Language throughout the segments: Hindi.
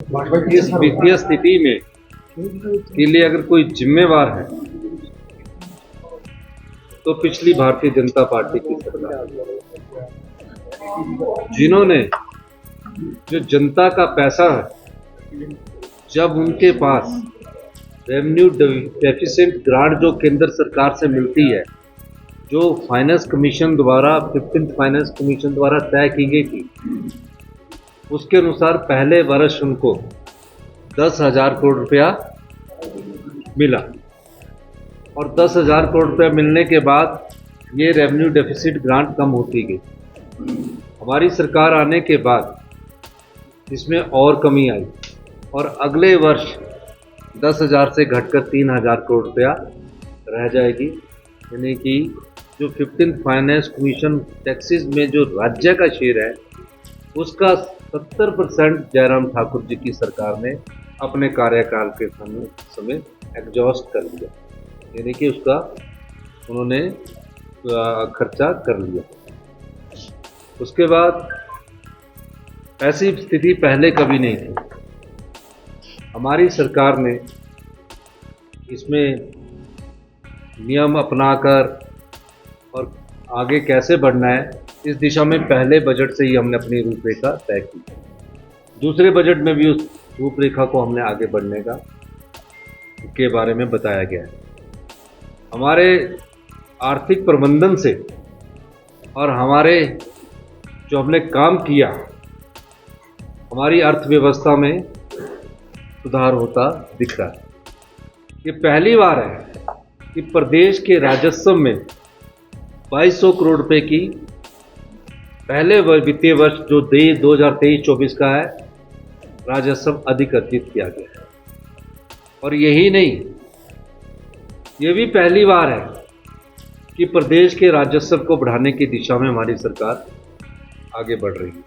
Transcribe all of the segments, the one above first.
इस वित्तीय स्थिति में के लिए अगर कोई जिम्मेवार है तो पिछली भारतीय जनता पार्टी की सरकार, जिन्होंने जो जनता का पैसा है, जब उनके पास रेवेन्यू डेफिसिट ग्रांट जो केंद्र सरकार से मिलती है, जो फाइनेंस कमीशन द्वारा 15th फाइनेंस कमीशन द्वारा तय की गई थी, उसके अनुसार पहले वर्ष उनको 10,000 करोड़ रुपया मिला और 10,000 करोड़ रुपया मिलने के बाद ये रेवेन्यू डेफिसिट ग्रांट कम होती गई। हमारी सरकार आने के बाद इसमें और कमी आई और अगले वर्ष 10,000 से घटकर 3,000 करोड़ रुपया रह जाएगी। यानी कि जो 15th फाइनेंस कमीशन टैक्सेस में जो राज्य का शेयर है, उसका 70% जयराम ठाकुर जी की सरकार ने अपने कार्यकाल के समय एग्जॉस्ट कर लिया, यानी कि उसका उन्होंने खर्चा कर लिया। उसके बाद ऐसी स्थिति पहले कभी नहीं थी। हमारी सरकार ने इसमें नियम अपनाकर और आगे कैसे बढ़ना है, इस दिशा में पहले बजट से ही हमने अपनी रूपरेखा तय की। दूसरे बजट में भी उस रूपरेखा को हमने आगे बढ़ने के बारे में बताया गया है। हमारे आर्थिक प्रबंधन से और हमारे जो हमने काम किया, हमारी अर्थव्यवस्था में सुधार होता दिख रहा है। ये पहली बार है कि प्रदेश के राजस्व में 2200 करोड़ रुपए की पहले वित्तीय वर्ष जो 2023-24 का है, राजस्व अधिक अर्जित किया गया है। और यही नहीं, ये भी पहली बार है कि प्रदेश के राजस्व को बढ़ाने की दिशा में हमारी सरकार आगे बढ़ रही है।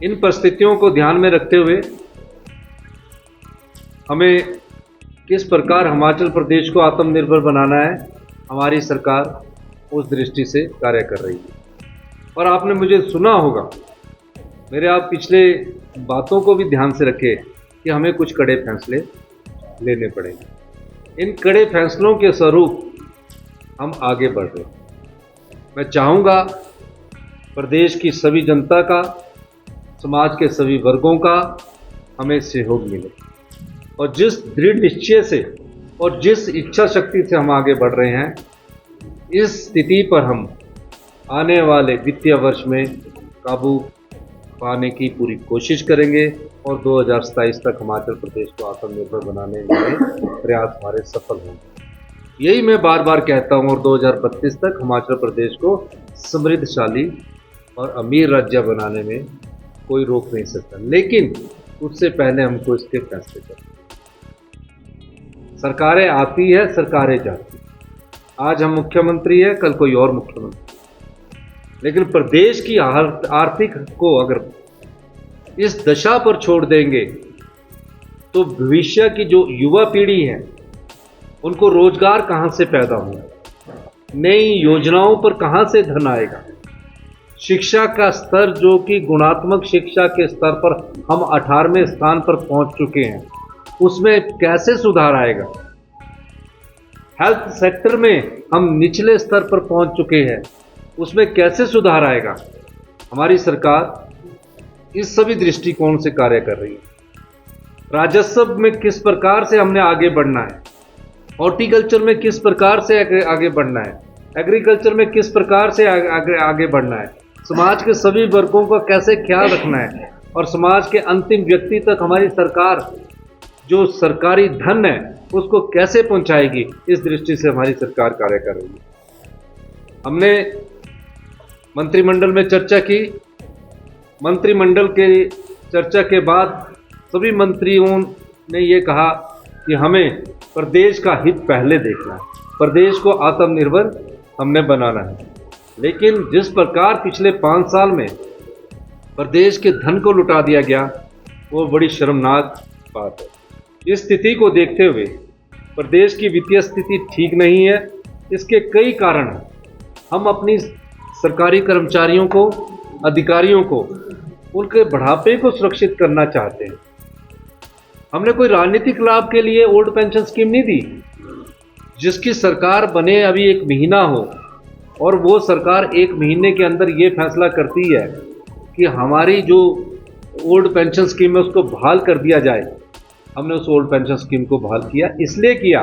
इन परिस्थितियों को ध्यान में रखते हुए हमें किस प्रकार हिमाचल प्रदेश को आत्मनिर्भर बनाना है, हमारी सरकार उस दृष्टि से कार्य कर रही है। और आपने मुझे सुना होगा, मेरे आप पिछले बातों को भी ध्यान से रखें कि हमें कुछ कड़े फैसले लेने पड़ेंगे। इन कड़े फैसलों के स्वरूप हम आगे बढ़ रहे हैं। मैं चाहूँगा प्रदेश की सभी जनता का, समाज के सभी वर्गों का हमें सहयोग मिले और जिस दृढ़ निश्चय से और जिस इच्छा शक्ति से हम आगे बढ़ रहे हैं, इस स्थिति पर हम आने वाले वित्तीय वर्ष में काबू पाने की पूरी कोशिश करेंगे और 2027 तक हिमाचल प्रदेश को आत्मनिर्भर बनाने में प्रयास हमारे सफल होंगे। यही मैं बार बार कहता हूँ और 2032 तक हिमाचल प्रदेश को समृद्धशाली और अमीर राज्य बनाने में कोई रोक नहीं सकता, लेकिन उससे पहले हमको इसके फैसले करने। सरकारें आती है, सरकारें जाती। आज हम मुख्यमंत्री है, कल कोई और मुख्यमंत्री, लेकिन प्रदेश की आर्थिक को अगर इस दशा पर छोड़ देंगे तो भविष्य की जो युवा पीढ़ी है, उनको रोजगार कहां से पैदा होगा, नई योजनाओं पर कहां से धन आएगा, शिक्षा का स्तर जो कि गुणात्मक शिक्षा के स्तर पर हम 18वें स्थान पर पहुंच चुके हैं, उसमें कैसे सुधार आएगा। हेल्थ सेक्टर में हम निचले स्तर पर पहुंच चुके हैं, उसमें कैसे सुधार आएगा। हमारी सरकार इस सभी दृष्टिकोण से कार्य कर रही है। राजस्व में किस प्रकार से हमने आगे बढ़ना है, हॉर्टिकल्चर में किस प्रकार से आगे बढ़ना है, एग्रीकल्चर में किस प्रकार से आगे बढ़ना है, समाज के सभी वर्गों का कैसे ख्याल रखना है और समाज के अंतिम व्यक्ति तक हमारी सरकार जो सरकारी धन है उसको कैसे पहुंचाएगी, इस दृष्टि से हमारी सरकार कार्य कर रही है। हमने मंत्रिमंडल में चर्चा की। मंत्रिमंडल के चर्चा के बाद सभी मंत्रियों ने ये कहा कि हमें प्रदेश का हित पहले देखना है, प्रदेश को आत्मनिर्भर हमने बनाना है। लेकिन जिस प्रकार पिछले 5 साल में प्रदेश के धन को लुटा दिया गया, वो बड़ी शर्मनाक बात है। इस स्थिति को देखते हुए प्रदेश की वित्तीय स्थिति ठीक नहीं है। इसके कई कारण हैं। हम अपनी सरकारी कर्मचारियों को, अधिकारियों को उनके बुढ़ापे को सुरक्षित करना चाहते हैं। हमने कोई राजनीतिक लाभ के लिए ओल्ड पेंशन स्कीम नहीं दी। जिसकी सरकार बने अभी 1 महीना हो और वो सरकार 1 महीने के अंदर ये फैसला करती है कि हमारी जो ओल्ड पेंशन स्कीम है उसको बहाल कर दिया जाए। हमने उस ओल्ड पेंशन स्कीम को बहाल किया, इसलिए किया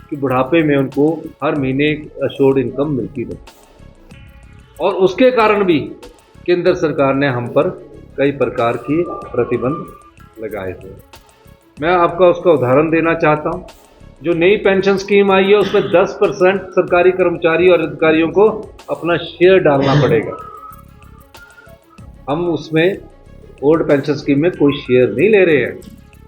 कि बुढ़ापे में उनको हर महीने अश्योर्ड इनकम मिलती रहे। और उसके कारण भी केंद्र सरकार ने हम पर कई प्रकार की प्रतिबंध लगाए थे। मैं आपका उसका उदाहरण देना चाहता हूँ। जो नई पेंशन स्कीम आई है उसमें 10% सरकारी कर्मचारी और अधिकारियों को अपना शेयर डालना पड़ेगा। हम उसमें ओल्ड पेंशन स्कीम में कोई शेयर नहीं ले रहे हैं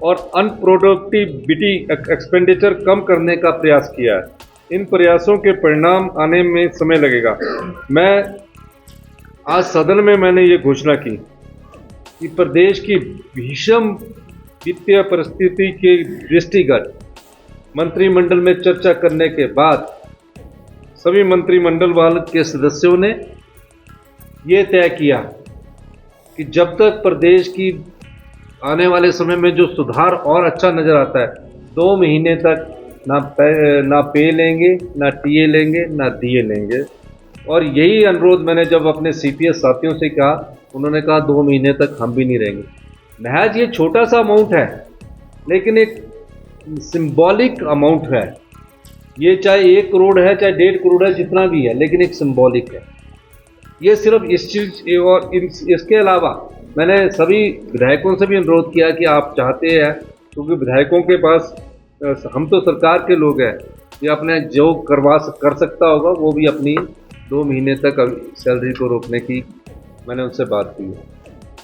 और अनप्रोडक्टिविटी एक्सपेंडिचर कम करने का प्रयास किया है। इन प्रयासों के परिणाम आने में समय लगेगा। मैं आज सदन में मैंने ये घोषणा की कि प्रदेश की भीषण वित्तीय परिस्थिति के दृष्टिगत मंत्रिमंडल में चर्चा करने के बाद सभी मंत्रिमंडल वाले के सदस्यों ने ये तय किया कि जब तक प्रदेश की आने वाले समय में जो सुधार और अच्छा नज़र आता है, 2 महीने तक ना पे लेंगे, ना टीए लेंगे, ना डीए लेंगे। और यही अनुरोध मैंने जब अपने सीपीएस साथियों से कहा, उन्होंने कहा 2 महीने तक हम भी नहीं रहेंगे। महज ये छोटा सा अमाउंट है, लेकिन एक सिंबॉलिक अमाउंट है। ये चाहे 1 करोड़ है, चाहे 1.5 करोड़ है, जितना भी है, लेकिन एक सिंबॉलिक है। ये सिर्फ इस चीज़ और इसके अलावा मैंने सभी विधायकों से भी अनुरोध किया कि आप चाहते हैं, क्योंकि विधायकों के पास हम तो सरकार के लोग हैं, ये अपने जो कर सकता होगा वो भी अपनी 2 महीने तक सैलरी को रोकने की मैंने उनसे बात की है।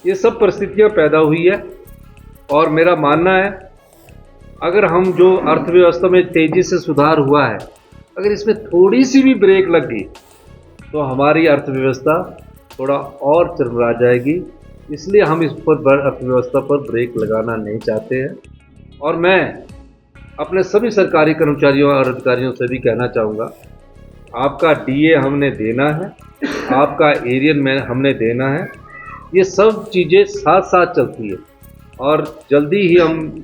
ये सब परिस्थितियाँ पैदा हुई है और मेरा मानना है अगर हम जो अर्थव्यवस्था में तेज़ी से सुधार हुआ है, अगर इसमें थोड़ी सी भी ब्रेक लग गई तो हमारी अर्थव्यवस्था थोड़ा और चरमरा जाएगी। इसलिए हम इस पर अर्थव्यवस्था पर ब्रेक लगाना नहीं चाहते हैं। और मैं अपने सभी सरकारी कर्मचारियों और अधिकारियों से भी कहना चाहूँगा, आपका डीए हमने देना है, आपका एरियन में हमने देना है। ये सब चीज़ें साथ साथ चलती है और जल्दी ही हम,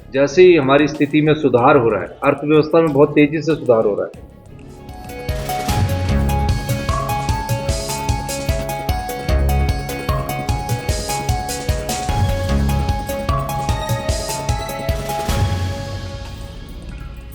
जैसे ही हमारी स्थिति में सुधार हो रहा है, अर्थव्यवस्था में बहुत तेज़ी से सुधार हो रहा है,